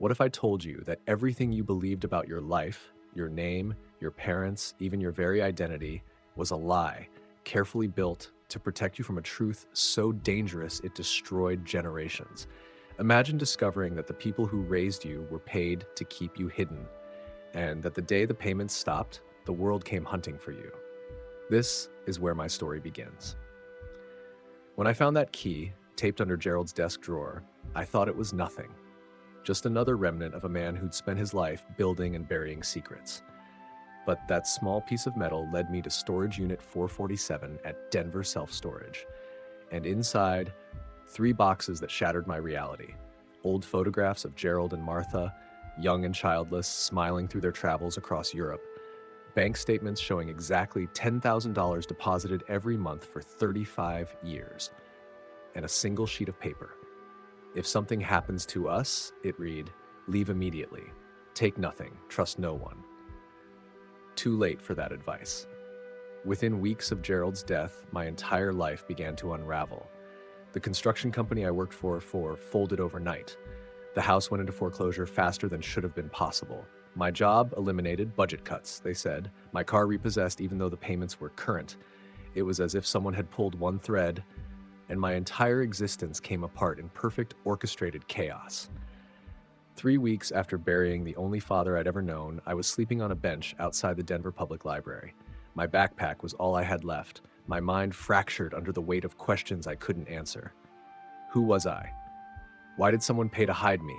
What if I told you that everything you believed about your life, your name, your parents, even your very identity, was a lie, carefully built to protect you from a truth so dangerous it destroyed generations? Imagine discovering that the people who raised you were paid to keep you hidden, and that the day the payments stopped, the world came hunting for you. This is where my story begins. When I found that key, taped under Gerald's desk drawer, I thought it was nothing. Just another remnant of a man who'd spent his life building and burying secrets. But that small piece of metal led me to Storage Unit 447 at Denver Self Storage. And inside, 3 boxes that shattered my reality. Old photographs of Gerald and Martha, young and childless, smiling through their travels across Europe. Bank statements showing exactly $10,000 deposited every month for 35 years. And a single sheet of paper. If something happens to us, it read, leave immediately. Take nothing. Trust no one. Too late for that advice. Within weeks of Gerald's death, my entire life began to unravel. The construction company I worked for folded overnight. The house went into foreclosure faster than should have been possible. My job eliminated, budget cuts, they said. My car repossessed even though the payments were current. It was as if someone had pulled one thread, and my entire existence came apart in perfect orchestrated chaos. 3 weeks after burying the only father I'd ever known, I was sleeping on a bench outside the Denver Public Library. My backpack was all I had left, my mind fractured under the weight of questions I couldn't answer. Who was I? Why did someone pay to hide me?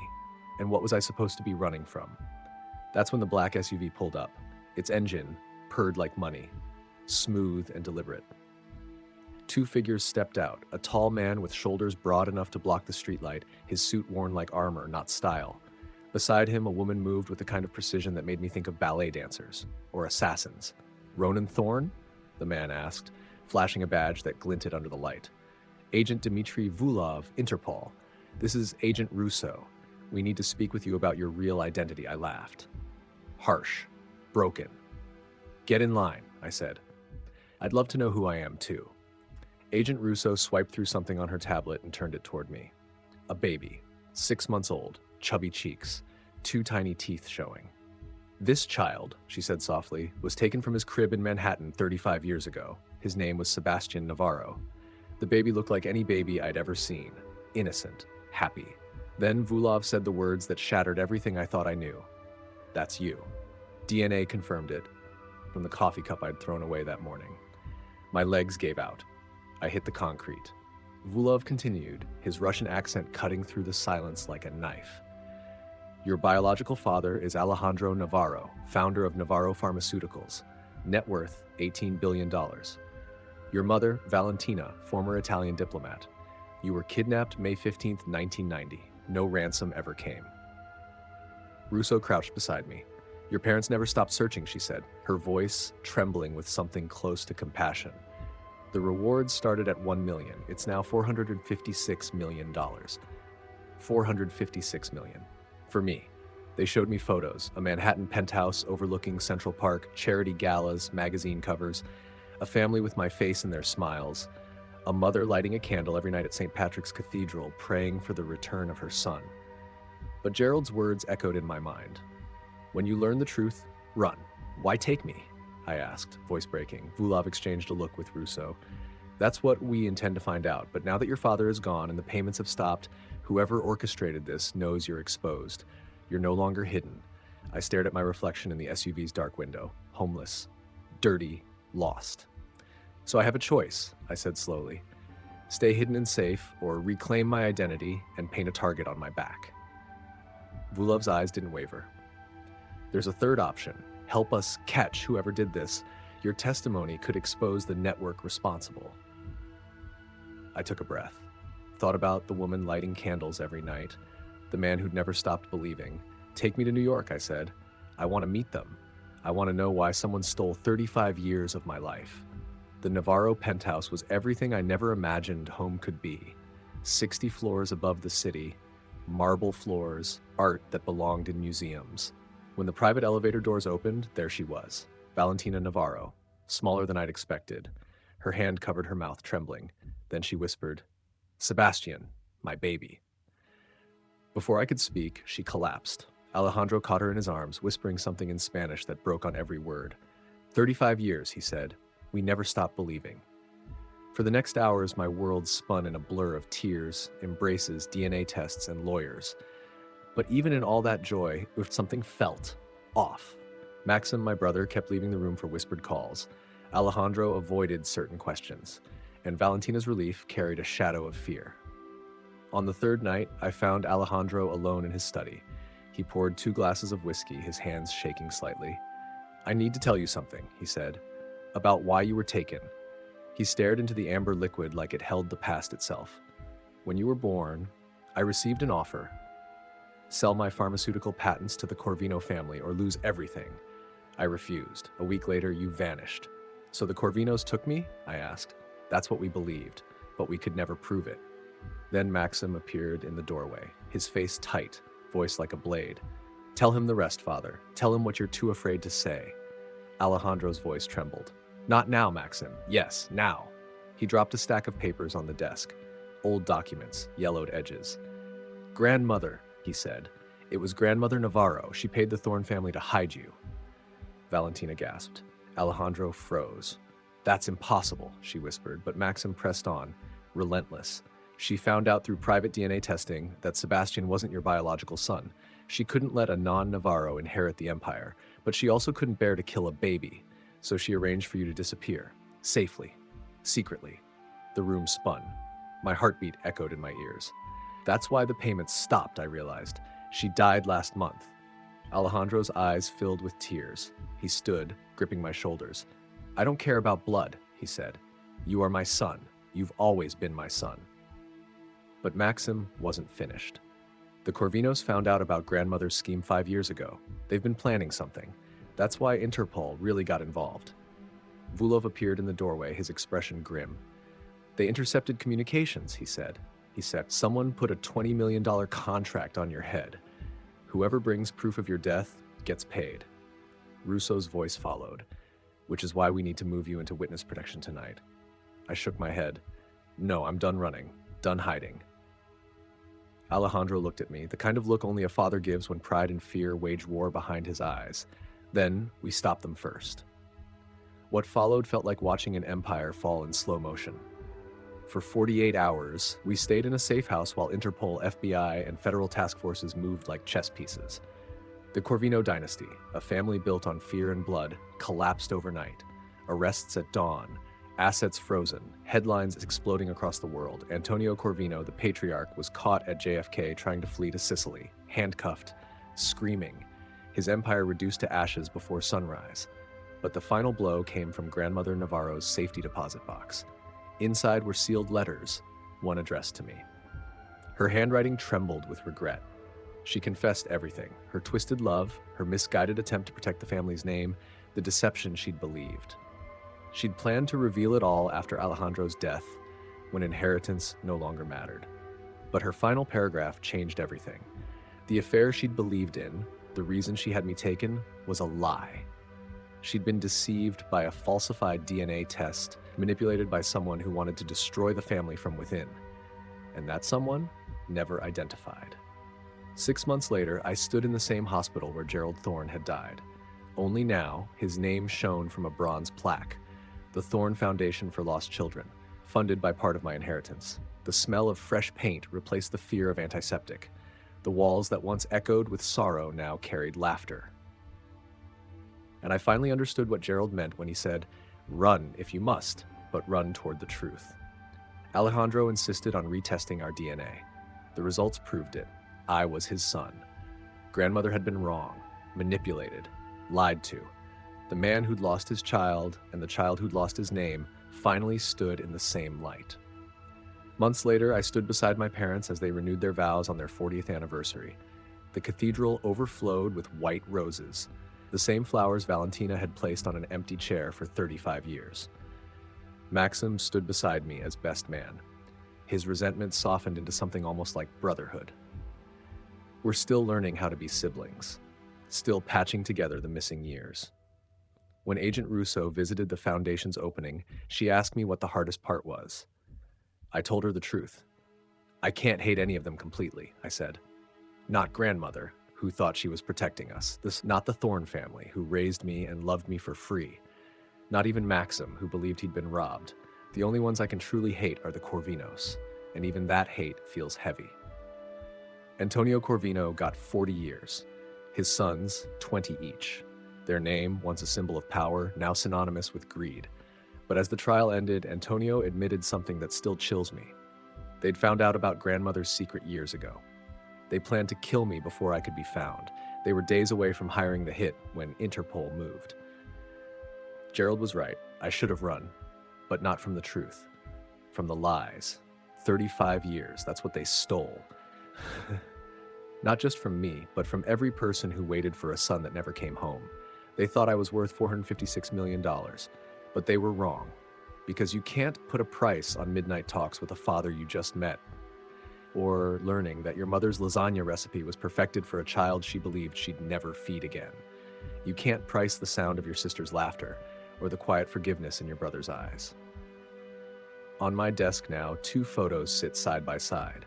And what was I supposed to be running from? That's when the black SUV pulled up. Its engine purred like money, smooth and deliberate. 2 figures stepped out, a tall man with shoulders broad enough to block the streetlight, his suit worn like armor, not style. Beside him, a woman moved with the kind of precision that made me think of ballet dancers, or assassins. Ronan Thorne? The man asked, flashing a badge that glinted under the light. Agent Dmitry Vulov, Interpol. This is Agent Russo. We need to speak with you about your real identity, I laughed. Harsh. Broken. Get in line, I said. I'd love to know who I am, too. Agent Russo swiped through something on her tablet and turned it toward me. A baby, 6 months old, chubby cheeks, 2 tiny teeth showing. This child, she said softly, was taken from his crib in Manhattan 35 years ago. His name was Sebastian Navarro. The baby looked like any baby I'd ever seen. Innocent, happy. Then Vulov said the words that shattered everything I thought I knew. That's you. DNA confirmed it, from the coffee cup I'd thrown away that morning. My legs gave out. I hit the concrete. Vulov continued, his Russian accent cutting through the silence like a knife. Your biological father is Alejandro Navarro, founder of Navarro Pharmaceuticals. Net worth, $18 billion. Your mother, Valentina, former Italian diplomat. You were kidnapped May 15, 1990. No ransom ever came. Russo crouched beside me. Your parents never stopped searching, she said, her voice trembling with something close to compassion. The reward started at $1 million. It's now $456 million. $456 million. For me. They showed me photos, a Manhattan penthouse overlooking Central Park, charity galas, magazine covers, a family with my face in their smiles, a mother lighting a candle every night at St. Patrick's Cathedral, praying for the return of her son. But Gerald's words echoed in my mind. When you learn the truth, run. Why take me? I asked, voice breaking. Vulov exchanged a look with Russo. That's what we intend to find out, but now that your father is gone and the payments have stopped, whoever orchestrated this knows you're exposed. You're no longer hidden. I stared at my reflection in the SUV's dark window. Homeless. Dirty. Lost. So I have a choice, I said slowly. Stay hidden and safe, or reclaim my identity and paint a target on my back. Vulov's eyes didn't waver. There's a third option. Help us catch whoever did this. Your testimony could expose the network responsible. I took a breath. Thought about the woman lighting candles every night. The man who'd never stopped believing. Take me to New York, I said. I want to meet them. I want to know why someone stole 35 years of my life. The Navarro penthouse was everything I never imagined home could be. 60 floors above the city, marble floors, art that belonged in museums. When the private elevator doors opened, there she was, Valentina Navarro, smaller than I'd expected. Her hand covered her mouth, trembling. Then she whispered, Sebastian, my baby. Before I could speak, she collapsed. Alejandro caught her in his arms, whispering something in Spanish that broke on every word. 35 years, he said. We never stopped believing. For the next hours, my world spun in a blur of tears, embraces, DNA tests, and lawyers. But even in all that joy, something felt off. Maxim, my brother, kept leaving the room for whispered calls. Alejandro avoided certain questions, and Valentina's relief carried a shadow of fear. On the third night, I found Alejandro alone in his study. He poured 2 glasses of whiskey, his hands shaking slightly. I need to tell you something, he said, about why you were taken. He stared into the amber liquid like it held the past itself. When you were born, I received an offer. Sell my pharmaceutical patents to the Corvino family or lose everything. I refused. A week later, you vanished. So the Corvinos took me? I asked. That's what we believed, but we could never prove it. Then Maxim appeared in the doorway, his face tight, voice like a blade. Tell him the rest, Father. Tell him what you're too afraid to say. Alejandro's voice trembled. Not now, Maxim. Yes, now. He dropped a stack of papers on the desk. Old documents, yellowed edges. Grandmother, he said. It was Grandmother Navarro. She paid the Thorne family to hide you. Valentina gasped. Alejandro froze. That's impossible, she whispered, but Maxim pressed on, relentless. She found out through private DNA testing that Sebastian wasn't your biological son. She couldn't let a non-Navarro inherit the empire, but she also couldn't bear to kill a baby, so she arranged for you to disappear, safely, secretly. The room spun. My heartbeat echoed in my ears. That's why the payments stopped, I realized. She died last month. Alejandro's eyes filled with tears. He stood, gripping my shoulders. I don't care about blood, he said. You are my son. You've always been my son. But Maxim wasn't finished. The Corvinos found out about Grandmother's scheme 5 years ago. They've been planning something. That's why Interpol really got involved. Vulov appeared in the doorway, his expression grim. They intercepted communications, he said. He said, someone put a $20 million contract on your head. Whoever brings proof of your death gets paid. Russo's voice followed, which is why we need to move you into witness protection tonight. I shook my head. No, I'm done running, done hiding. Alejandro looked at me, the kind of look only a father gives when pride and fear wage war behind his eyes. Then we stopped them first. What followed felt like watching an empire fall in slow motion. For 48 hours, we stayed in a safe house while Interpol, FBI, and federal task forces moved like chess pieces. The Corvino dynasty, a family built on fear and blood, collapsed overnight. Arrests at dawn, assets frozen, headlines exploding across the world. Antonio Corvino, the patriarch, was caught at JFK trying to flee to Sicily, handcuffed, screaming, his empire reduced to ashes before sunrise. But the final blow came from Grandmother Navarro's safety deposit box. Inside were sealed letters, one addressed to me. Her handwriting trembled with regret. She confessed everything, her twisted love, her misguided attempt to protect the family's name, the deception she'd believed. She'd planned to reveal it all after Alejandro's death, when inheritance no longer mattered. But her final paragraph changed everything. The affair she'd believed in, the reason she had me taken, was a lie. She'd been deceived by a falsified DNA test, manipulated by someone who wanted to destroy the family from within. And that someone never identified. 6 months later, I stood in the same hospital where Gerald Thorne had died. Only now, his name shone from a bronze plaque, the Thorne Foundation for Lost Children, funded by part of my inheritance. The smell of fresh paint replaced the fear of antiseptic. The walls that once echoed with sorrow now carried laughter. And I finally understood what Gerald meant when he said, run if you must, but run toward the truth. Alejandro insisted on retesting our DNA. The results proved it. I was his son. Grandmother had been wrong, manipulated, lied to. The man who'd lost his child and the child who'd lost his name finally stood in the same light. Months later, I stood beside my parents as they renewed their vows on their 40th anniversary. The cathedral overflowed with white roses, the same flowers Valentina had placed on an empty chair for 35 years. Maxim stood beside me as best man. His resentment softened into something almost like brotherhood. We're still learning how to be siblings, still patching together the missing years. When Agent Russo visited the Foundation's opening, she asked me what the hardest part was. I told her the truth. I can't hate any of them completely, I said. Not grandmother, who thought she was protecting us. This not the Thorne family, who raised me and loved me for free. Not even Maxim, who believed he'd been robbed. The only ones I can truly hate are the Corvinos, and even that hate feels heavy. Antonio Corvino got 40 years. His sons, 20 each. Their name, once a symbol of power, now synonymous with greed. But as the trial ended, Antonio admitted something that still chills me. They'd found out about grandmother's secret years ago. They planned to kill me before I could be found. They were days away from hiring the hit when Interpol moved. Gerald was right. I should have run, but not from the truth. From the lies. 35 years, that's what they stole. Not just from me, but from every person who waited for a son that never came home. They thought I was worth $456 million, but they were wrong. Because you can't put a price on midnight talks with a father you just met, or learning that your mother's lasagna recipe was perfected for a child she believed she'd never feed again. You can't price the sound of your sister's laughter, or the quiet forgiveness in your brother's eyes. On my desk now, 2 photos sit side by side.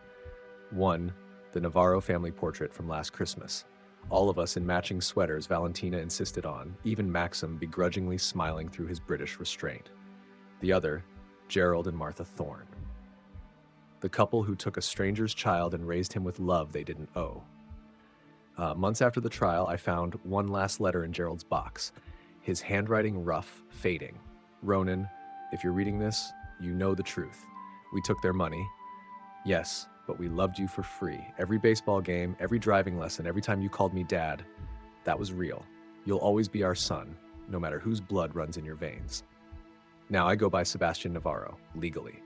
One, the Navarro family portrait from last Christmas. All of us in matching sweaters Valentina insisted on, even Maxim begrudgingly smiling through his British restraint. The other, Gerald and Martha Thorne. The couple who took a stranger's child and raised him with love they didn't owe. Months after the trial, I found one last letter in Gerald's box, his handwriting rough, fading. Ronan, if you're reading this, you know the truth. We took their money. Yes, but we loved you for free. Every baseball game, every driving lesson, every time you called me dad, that was real. You'll always be our son, no matter whose blood runs in your veins. Now I go by Sebastian Navarro, legally.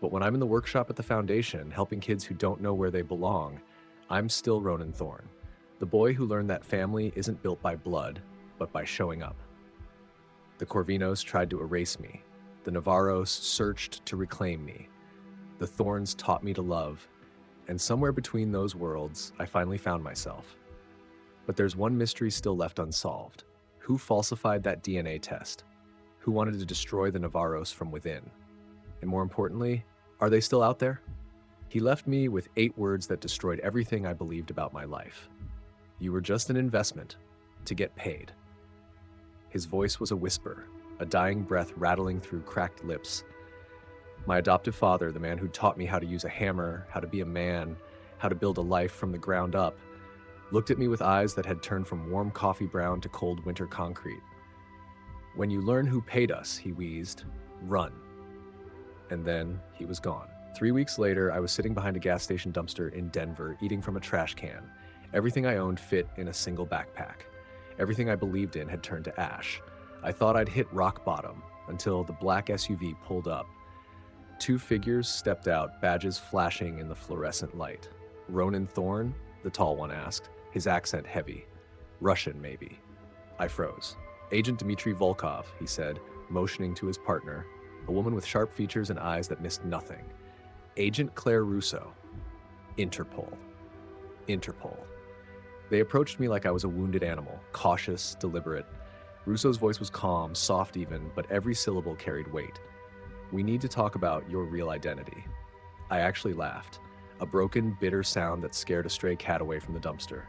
But when I'm in the workshop at the foundation, helping kids who don't know where they belong, I'm still Ronan Thorne, the boy who learned that family isn't built by blood, but by showing up. The Corvinos tried to erase me. The Navarros searched to reclaim me. The Thornes taught me to love, and somewhere between those worlds, I finally found myself. But there's one mystery still left unsolved. Who falsified that DNA test? Who wanted to destroy the Navarros from within? And more importantly, are they still out there? He left me with 8 words that destroyed everything I believed about my life. You were just an investment to get paid. His voice was a whisper, a dying breath rattling through cracked lips. My adoptive father, the man who taught me how to use a hammer, how to be a man, how to build a life from the ground up, looked at me with eyes that had turned from warm coffee brown to cold winter concrete. When you learn who paid us, he wheezed, run. And then he was gone. 3 weeks later, I was sitting behind a gas station dumpster in Denver, eating from a trash can. Everything I owned fit in a single backpack. Everything I believed in had turned to ash. I thought I'd hit rock bottom until the black SUV pulled up. 2 figures stepped out, badges flashing in the fluorescent light. Ronan Thorne, the tall one asked, his accent heavy. Russian, maybe. I froze. Agent Dmitry Volkov, he said, motioning to his partner, a woman with sharp features and eyes that missed nothing. Agent Claire Russo. Interpol. Interpol. They approached me like I was a wounded animal, cautious, deliberate. Russo's voice was calm, soft even, but every syllable carried weight. We need to talk about your real identity. I actually laughed, a broken, bitter sound that scared a stray cat away from the dumpster.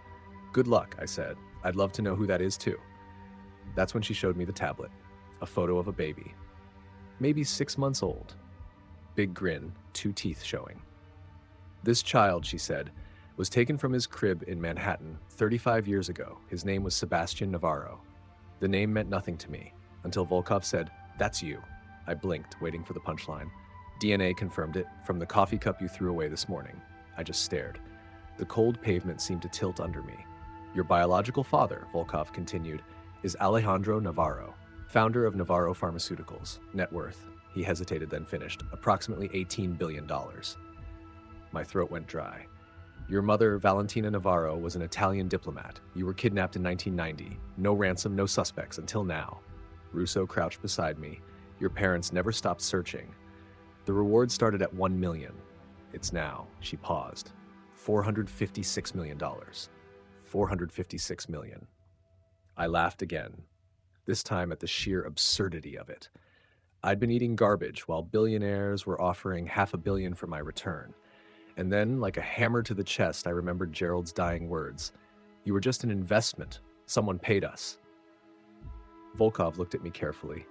Good luck, I said. I'd love to know who that is too. That's when she showed me the tablet, a photo of a baby. Maybe 6 months old. Big grin, 2 teeth showing. This child, she said, was taken from his crib in Manhattan 35 years ago. His name was Sebastian Navarro. The name meant nothing to me, until Volkov said, "That's you." I blinked, waiting for the punchline. DNA confirmed it, from the coffee cup you threw away this morning. I just stared. The cold pavement seemed to tilt under me. Your biological father, Volkov continued, is Alejandro Navarro, founder of Navarro Pharmaceuticals. Net worth, he hesitated then finished, approximately $18 billion. My throat went dry. Your mother, Valentina Navarro, was an Italian diplomat. You were kidnapped in 1990. No ransom, no suspects, until now. Russo crouched beside me. Your parents never stopped searching. The reward started at $1 million. It's now, she paused, $456 million. $456 million. I laughed again, this time at the sheer absurdity of it. I'd been eating garbage while billionaires were offering $500 million for my return. And then, like a hammer to the chest, I remembered Gerald's dying words. You were just an investment. Someone paid us. Volkov looked at me carefully.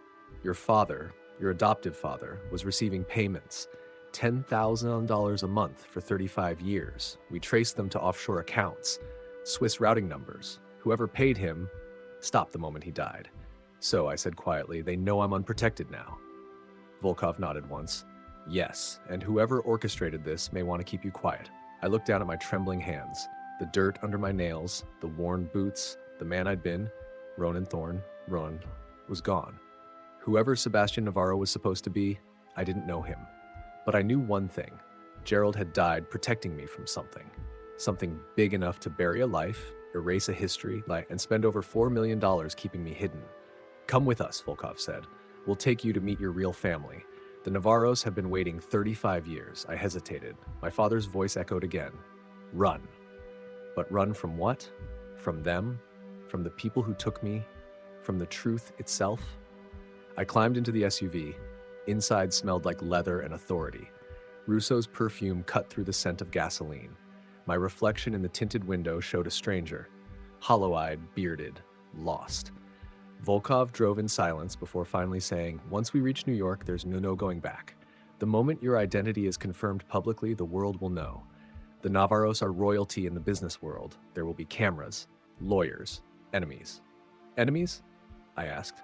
Your father, your adoptive father, was receiving payments. $10,000 a month for 35 years. We traced them to offshore accounts, Swiss routing numbers. Whoever paid him stopped the moment he died. So, I said quietly, they know I'm unprotected now. Volkov nodded once. Yes, and whoever orchestrated this may want to keep you quiet. I looked down at my trembling hands, the dirt under my nails, the worn boots, the man I'd been, Ronan Thorne, Ron, was gone. Whoever Sebastian Navarro was supposed to be, I didn't know him. But I knew one thing. Gerald had died protecting me from something. Something big enough to bury a life, erase a history, and spend over $4 million keeping me hidden. Come with us, Volkov said. We'll take you to meet your real family. The Navarros have been waiting 35 years. I hesitated. My father's voice echoed again. Run. But run from what? From them? From the people who took me? From the truth itself? I climbed into the SUV. Inside smelled like leather and authority. Rousseau's perfume cut through the scent of gasoline. My reflection in the tinted window showed a stranger. Hollow-eyed, bearded, lost. Volkov drove in silence before finally saying, once we reach New York, there's no going back. The moment your identity is confirmed publicly, the world will know. The Navarros are royalty in the business world. There will be cameras, lawyers, enemies. Enemies? I asked.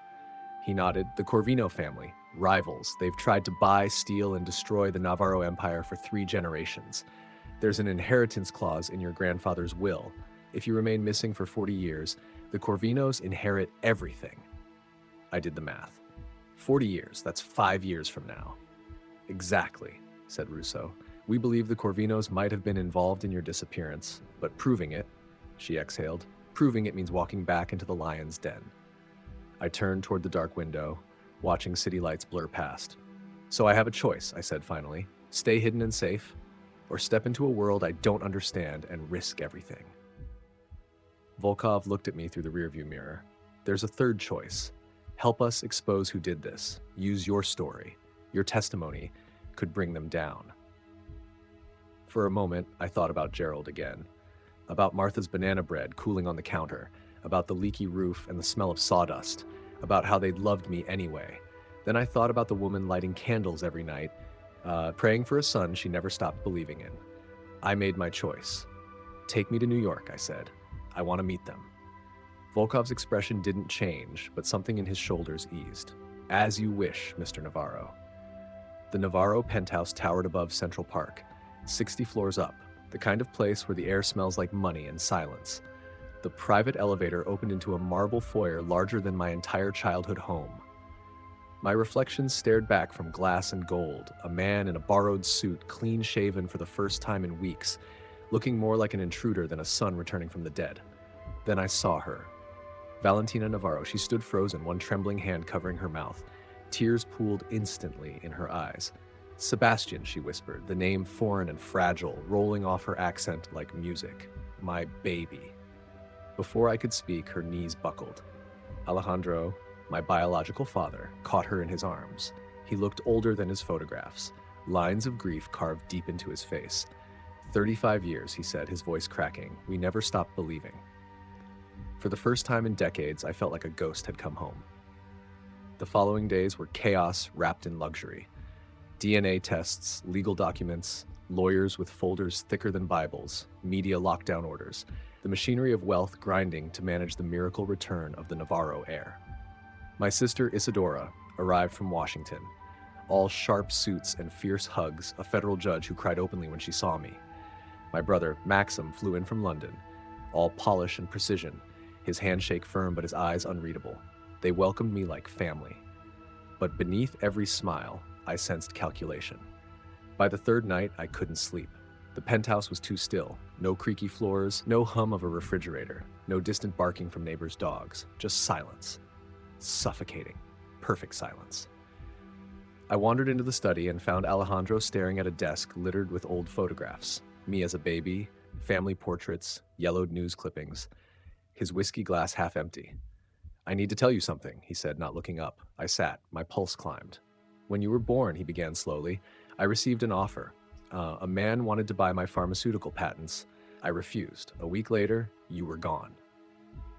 He nodded. The Corvino family, rivals. They've tried to buy, steal, and destroy the Navarro Empire for 3 generations. There's an inheritance clause in your grandfather's will. If you remain missing for 40 years, the Corvinos inherit everything. I did the math. 40 years, that's 5 years from now. Exactly, said Rousseau. We believe the Corvinos might have been involved in your disappearance, but proving it, she exhaled, proving it means walking back into the lion's den. I turned toward the dark window, watching city lights blur past. So I have a choice, I said finally. Stay hidden and safe, or step into a world I don't understand and risk everything. Volkov looked at me through the rearview mirror. There's a third choice. Help us expose who did this. Use your story. Your testimony could bring them down. For a moment, I thought about Gerald again. About Martha's banana bread cooling on the counter. About the leaky roof and the smell of sawdust. About how they'd loved me anyway. Then I thought about the woman lighting candles every night, praying for a son she never stopped believing in. I made my choice. Take me to New York, I said. I want to meet them. Volkov's expression didn't change, but something in his shoulders eased. As you wish, Mr. Navarro. The Navarro penthouse towered above Central Park, 60 floors up, the kind of place where the air smells like money and silence. The private elevator opened into a marble foyer larger than my entire childhood home. My reflection stared back from glass and gold, a man in a borrowed suit, clean-shaven for the first time in weeks, looking more like an intruder than a son returning from the dead. Then I saw her. Valentina Navarro. She stood frozen, one trembling hand covering her mouth. Tears pooled instantly in her eyes. Sebastian, she whispered, the name foreign and fragile, rolling off her accent like music. My baby. Before I could speak, her knees buckled. Alejandro, my biological father, caught her in his arms. He looked older than his photographs, lines of grief carved deep into his face. 35 years, he said, his voice cracking. We never stopped believing. For the first time in decades, I felt like a ghost had come home. The following days were chaos wrapped in luxury. DNA tests, legal documents, lawyers with folders thicker than Bibles, media lockdown orders, the machinery of wealth grinding to manage the miracle return of the Navarro heir. My sister Isadora arrived from Washington, all sharp suits and fierce hugs, a federal judge who cried openly when she saw me. My brother, Maxim, flew in from London, all polish and precision, his handshake firm but his eyes unreadable. They welcomed me like family. But beneath every smile, I sensed calculation. By the third night, I couldn't sleep. The penthouse was too still. No creaky floors, no hum of a refrigerator, no distant barking from neighbors' dogs, just silence. Suffocating. Perfect silence. I wandered into the study and found Alejandro staring at a desk littered with old photographs. Me as a baby, family portraits, yellowed news clippings, his whiskey glass half empty. I need to tell you something, he said, not looking up. I sat, my pulse climbed. When you were born, he began slowly, I received an offer. A man wanted to buy my pharmaceutical patents. I refused. A week later, you were gone.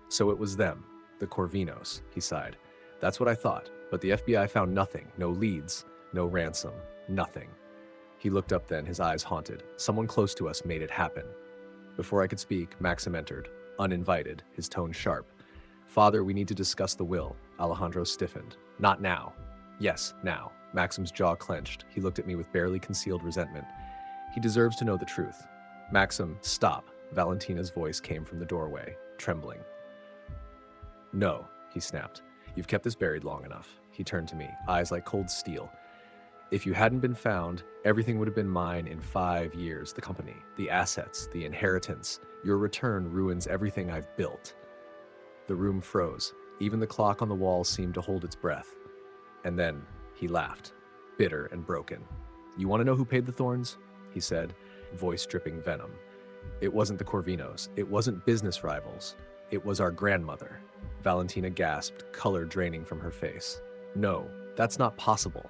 So it was them, the Corvinos, he sighed. That's what I thought, but the FBI found nothing, no leads, no ransom, nothing. He looked up then, his eyes haunted. Someone close to us made it happen. Before I could speak, Maxim entered, uninvited, his tone sharp. Father, we need to discuss the will. Alejandro stiffened. Not now. Yes, now. Maxim's jaw clenched. He looked at me with barely concealed resentment. He deserves to know the truth. Maxim, stop. Valentina's voice came from the doorway, trembling. No, he snapped. You've kept this buried long enough. He turned to me, eyes like cold steel. If you hadn't been found, everything would have been mine in 5 years. The company, the assets, the inheritance. Your return ruins everything I've built. The room froze. Even the clock on the wall seemed to hold its breath. And then he laughed, bitter and broken. You want to know who paid the thorns? He said, voice dripping venom. It wasn't the Corvinos. It wasn't business rivals. It was our grandmother. Valentina gasped, color draining from her face. No, that's not possible.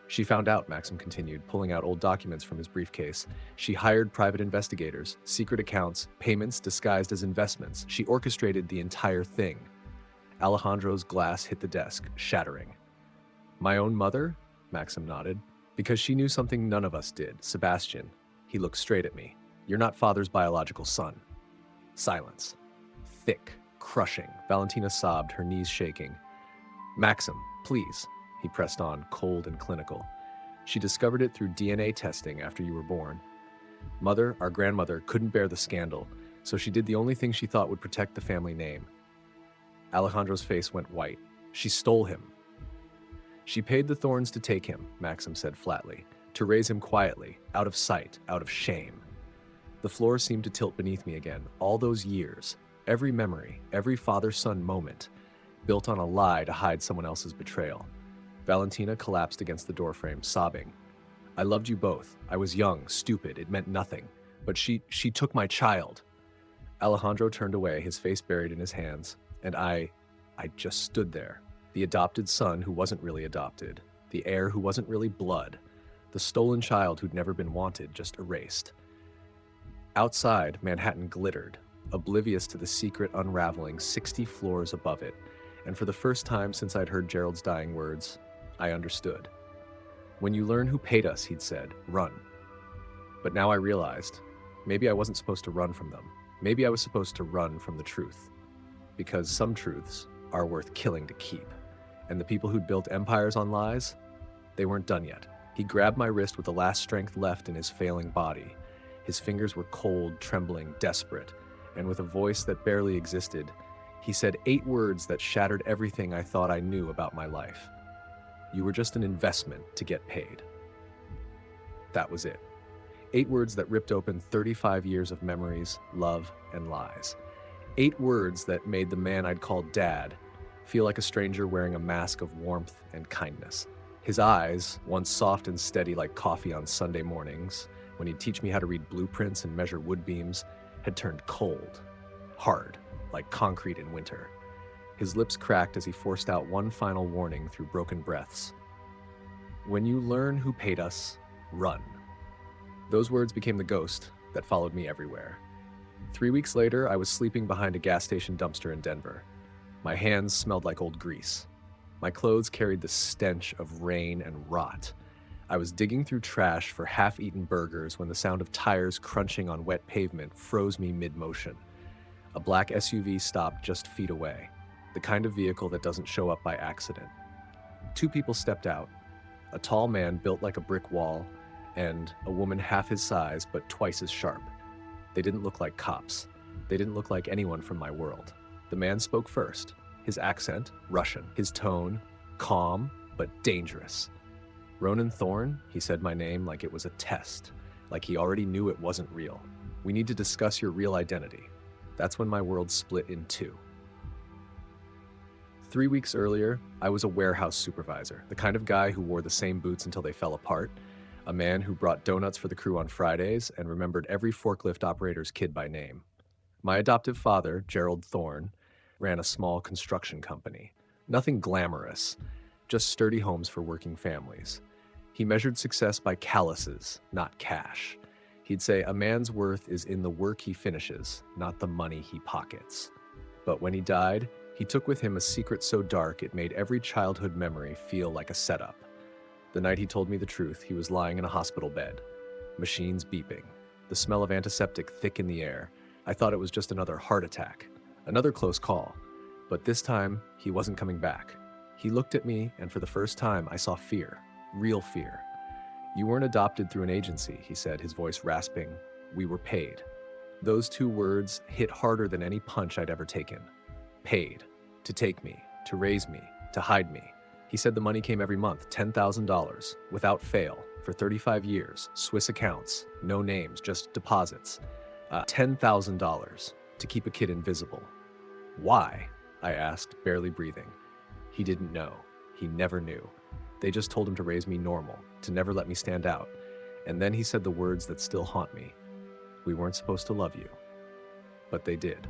She found out, Maxim continued, pulling out old documents from his briefcase. She hired private investigators, secret accounts, payments disguised as investments. She orchestrated the entire thing. Alejandro's glass hit the desk, shattering. My own mother? Maxim nodded. Because she knew something none of us did. Sebastian. He looked straight at me. You're not father's biological son. Silence. Thick, crushing. Valentina sobbed, her knees shaking. Maxim, please. He pressed on, cold and clinical. She discovered it through DNA testing after you were born. Mother, our grandmother, couldn't bear the scandal, so she did the only thing she thought would protect the family name. Alejandro's face went white. She stole him. She paid the thorns to take him, Maxim said flatly, to raise him quietly, out of sight, out of shame. The floor seemed to tilt beneath me again. All those years, every memory, every father-son moment, built on a lie to hide someone else's betrayal. Valentina collapsed against the doorframe, sobbing. I loved you both. I was young, stupid, it meant nothing. But she took my child. Alejandro turned away, his face buried in his hands, and I just stood there. The adopted son who wasn't really adopted, the heir who wasn't really blood, the stolen child who'd never been wanted, just erased. Outside, Manhattan glittered, oblivious to the secret unraveling 60 floors above it, and for the first time since I'd heard Gerald's dying words, I understood. When you learn who paid us, he'd said, run. But now I realized, maybe I wasn't supposed to run from them. Maybe I was supposed to run from the truth. Because some truths are worth killing to keep. And the people who'd built empires on lies, they weren't done yet. He grabbed my wrist with the last strength left in his failing body. His fingers were cold, trembling, desperate, and with a voice that barely existed, he said 8 words that shattered everything I thought I knew about my life. You were just an investment to get paid. That was it. 8 words that ripped open 35 years of memories, love, and lies. 8 words that made the man I'd called Dad feel like a stranger wearing a mask of warmth and kindness. His eyes, once soft and steady like coffee on Sunday mornings, when he'd teach me how to read blueprints and measure wood beams, had turned cold, hard, like concrete in winter. His lips cracked as he forced out one final warning through broken breaths. When you learn who paid us, run. Those words became the ghost that followed me everywhere. 3 weeks later, I was sleeping behind a gas station dumpster in Denver. My hands smelled like old grease. My clothes carried the stench of rain and rot. I was digging through trash for half-eaten burgers when the sound of tires crunching on wet pavement froze me mid-motion. A black SUV stopped just feet away, the kind of vehicle that doesn't show up by accident. 2 people stepped out, a tall man built like a brick wall, and a woman half his size but twice as sharp. They didn't look like cops. They didn't look like anyone from my world. The man spoke first, his accent Russian, his tone calm but dangerous. Ronan Thorne, he said my name like it was a test, like he already knew it wasn't real. We need to discuss your real identity. That's when my world split in 2. 3 weeks earlier, I was a warehouse supervisor, the kind of guy who wore the same boots until they fell apart, a man who brought donuts for the crew on Fridays and remembered every forklift operator's kid by name. My adoptive father, Gerald Thorne, ran a small construction company. Nothing glamorous, just sturdy homes for working families. He measured success by calluses, not cash. He'd say a man's worth is in the work he finishes, not the money he pockets. But when he died, he took with him a secret so dark it made every childhood memory feel like a setup. The night he told me the truth, he was lying in a hospital bed, machines beeping, the smell of antiseptic thick in the air. I thought it was just another heart attack, another close call. But this time, he wasn't coming back. He looked at me, and for the first time, I saw fear, real fear. "You weren't adopted through an agency," he said, his voice rasping. "We were paid." Those two words hit harder than any punch I'd ever taken. Paid. To take me, to raise me, to hide me. He said the money came every month, $10,000, without fail, for 35 years, Swiss accounts, no names, just deposits. $10,000 to keep a kid invisible. Why? I asked, barely breathing. He didn't know. He never knew. They just told him to raise me normal, to never let me stand out. And then he said the words that still haunt me. "We weren't supposed to love you." But they did.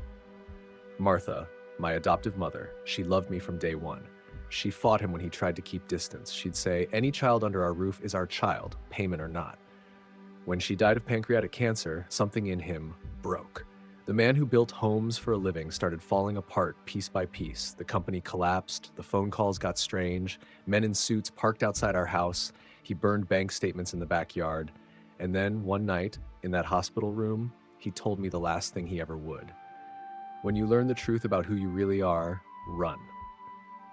Martha, my adoptive mother, she loved me from day one. She fought him when he tried to keep distance. She'd say, "Any child under our roof is our child, payment or not." When she died of pancreatic cancer, something in him broke. The man who built homes for a living started falling apart piece by piece. The company collapsed, the phone calls got strange, men in suits parked outside our house, he burned bank statements in the backyard, and then one night, in that hospital room, he told me the last thing he ever would. "When you learn the truth about who you really are, run."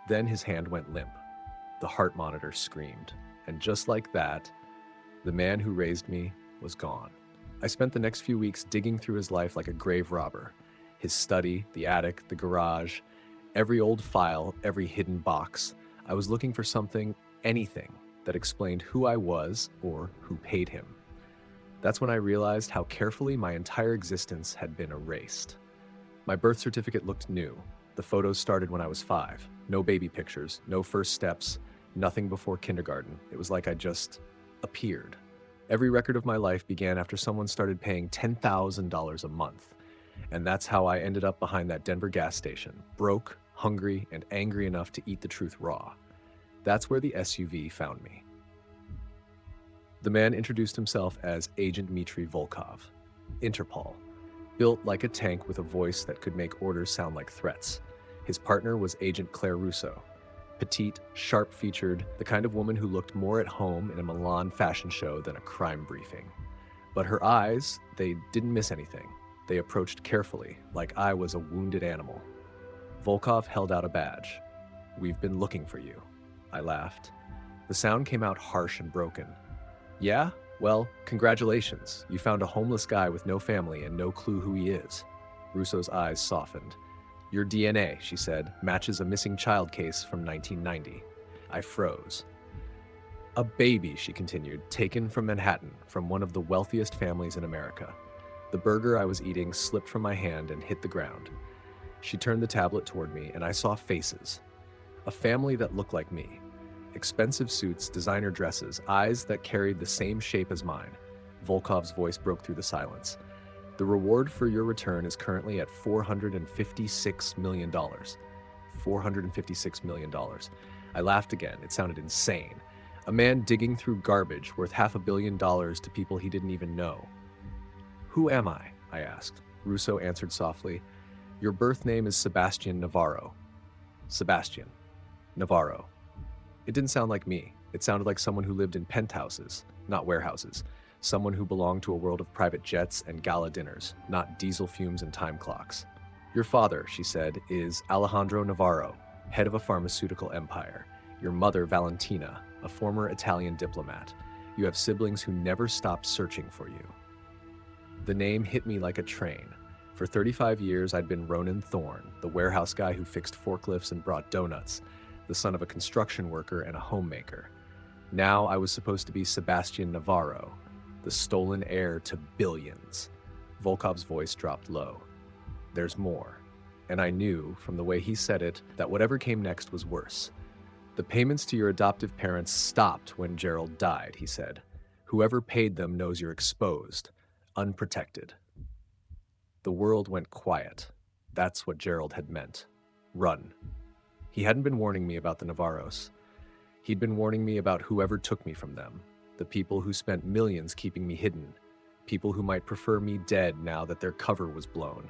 Then his hand went limp. The heart monitor screamed. And just like that, the man who raised me was gone. I spent the next few weeks digging through his life like a grave robber. His study, the attic, the garage, every old file, every hidden box. I was looking for something, anything, that explained who I was or who paid him. That's when I realized how carefully my entire existence had been erased. My birth certificate looked new. The photos started when I was 5. No baby pictures, no first steps, nothing before kindergarten. It was like I just appeared. Every record of my life began after someone started paying $10,000 a month. And that's how I ended up behind that Denver gas station, broke, hungry, and angry enough to eat the truth raw. That's where the SUV found me. The man introduced himself as Agent Dmitry Volkov, Interpol, built like a tank with a voice that could make orders sound like threats. His partner was Agent Claire Russo, petite, sharp-featured, the kind of woman who looked more at home in a Milan fashion show than a crime briefing. But her eyes, they didn't miss anything. They approached carefully, like I was a wounded animal. Volkov held out a badge. "We've been looking for you." I laughed. The sound came out harsh and broken. "Yeah? Well, congratulations. You found a homeless guy with no family and no clue who he is." Russo's eyes softened. "Your DNA," she said, "matches a missing child case from 1990. I froze. "A baby," she continued, "taken from Manhattan, from one of the wealthiest families in America." The burger I was eating slipped from my hand and hit the ground. She turned the tablet toward me, and I saw faces. A family that looked like me. Expensive suits, designer dresses, eyes that carried the same shape as mine. Volkov's voice broke through the silence. "The reward for your return is currently at $456 million. $456 million. I laughed again. It sounded insane. A man digging through garbage worth $500 million to people he didn't even know. "Who am I?" I asked. Russo answered softly. "Your birth name is Sebastian Navarro." Sebastian. Navarro. It didn't sound like me. It sounded like someone who lived in penthouses, not warehouses. Someone who belonged to a world of private jets and gala dinners, not diesel fumes and time clocks. "Your father," she said, "is Alejandro Navarro, head of a pharmaceutical empire. Your mother, Valentina, a former Italian diplomat. You have siblings who never stopped searching for you." The name hit me like a train. For 35 years, I'd been Ronan Thorne, the warehouse guy who fixed forklifts and brought donuts, the son of a construction worker and a homemaker. Now I was supposed to be Sebastian Navarro, the stolen heir to billions. Volkov's voice dropped low. "There's more." And I knew, from the way he said it, that whatever came next was worse. "The payments to your adoptive parents stopped when Gerald died," he said. "Whoever paid them knows you're exposed, unprotected." The world went quiet. That's what Gerald had meant. Run. He hadn't been warning me about the Navarros. He'd been warning me about whoever took me from them, the people who spent millions keeping me hidden, people who might prefer me dead now that their cover was blown.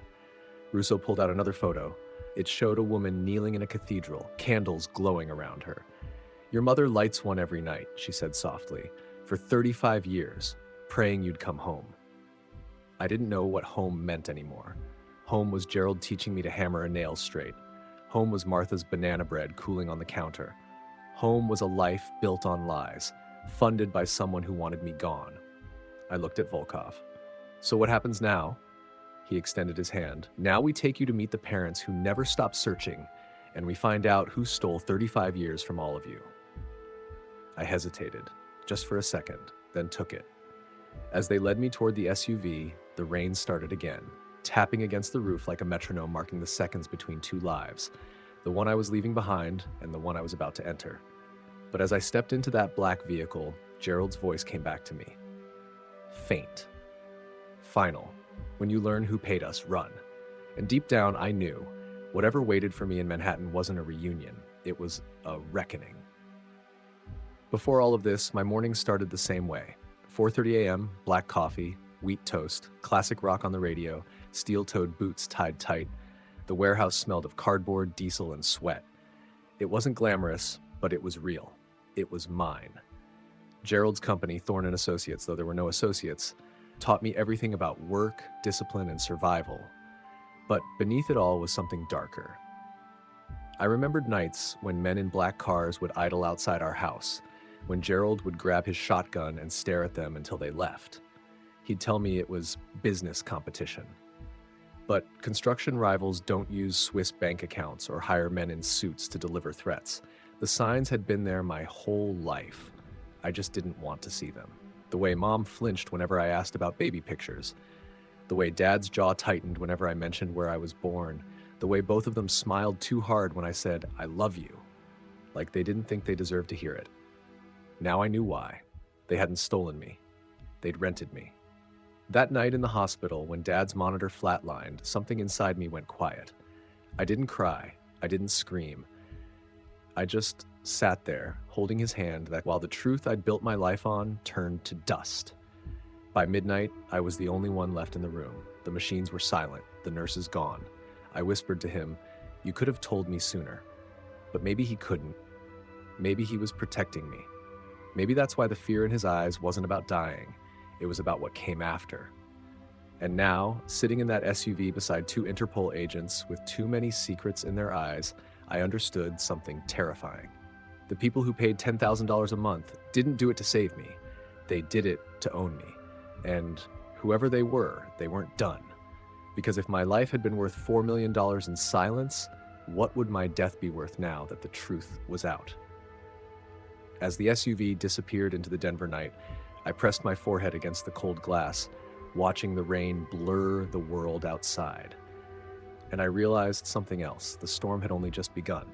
Russo pulled out another photo. It showed a woman kneeling in a cathedral, candles glowing around her. "Your mother lights one every night," she said softly, "for 35 years, praying you'd come home." I didn't know what home meant anymore. Home was Gerald teaching me to hammer a nail straight. Home was Martha's banana bread cooling on the counter. Home was a life built on lies, funded by someone who wanted me gone. I looked at Volkov. "So what happens now?" He extended his hand. "Now we take you to meet the parents who never stopped searching, and we find out who stole 35 years from all of you." I hesitated, just for a second, then took it. As they led me toward the SUV, the rain started again, tapping against the roof like a metronome marking the seconds between two lives, the one I was leaving behind and the one I was about to enter. But as I stepped into that black vehicle, Gerald's voice came back to me. Faint. Final. When you learn who paid us, run. And deep down, I knew whatever waited for me in Manhattan wasn't a reunion. It was a reckoning. Before all of this, my mornings started the same way. 4:30 a.m., black coffee, wheat toast, classic rock on the radio, steel-toed boots tied tight. The warehouse smelled of cardboard, diesel, and sweat. It wasn't glamorous, but it was real. It was mine. Gerald's company, Thorne & Associates, though there were no associates, taught me everything about work, discipline, and survival. But beneath it all was something darker. I remembered nights when men in black cars would idle outside our house, when Gerald would grab his shotgun and stare at them until they left. He'd tell me it was business competition. But construction rivals don't use Swiss bank accounts or hire men in suits to deliver threats. The signs had been there my whole life. I just didn't want to see them. The way Mom flinched whenever I asked about baby pictures. The way Dad's jaw tightened whenever I mentioned where I was born. The way both of them smiled too hard when I said, "I love you." Like they didn't think they deserved to hear it. Now I knew why. They hadn't stolen me. They'd rented me. That night in the hospital, when Dad's monitor flatlined, something inside me went quiet. I didn't cry. I didn't scream. I just sat there, holding his hand that while the truth I'd built my life on turned to dust. By midnight, I was the only one left in the room. The machines were silent, the nurses gone. I whispered to him, "You could have told me sooner." But maybe he couldn't. Maybe he was protecting me. Maybe that's why the fear in his eyes wasn't about dying. It was about what came after. And now, sitting in that SUV beside two Interpol agents with too many secrets in their eyes, I understood something terrifying. The people who paid $10,000 a month didn't do it to save me. They did it to own me. And whoever they weren't done. Because if my life had been worth $4 million in silence, what would my death be worth now that the truth was out? As the SUV disappeared into the Denver night, I pressed my forehead against the cold glass, watching the rain blur the world outside. And I realized something else. The storm had only just begun.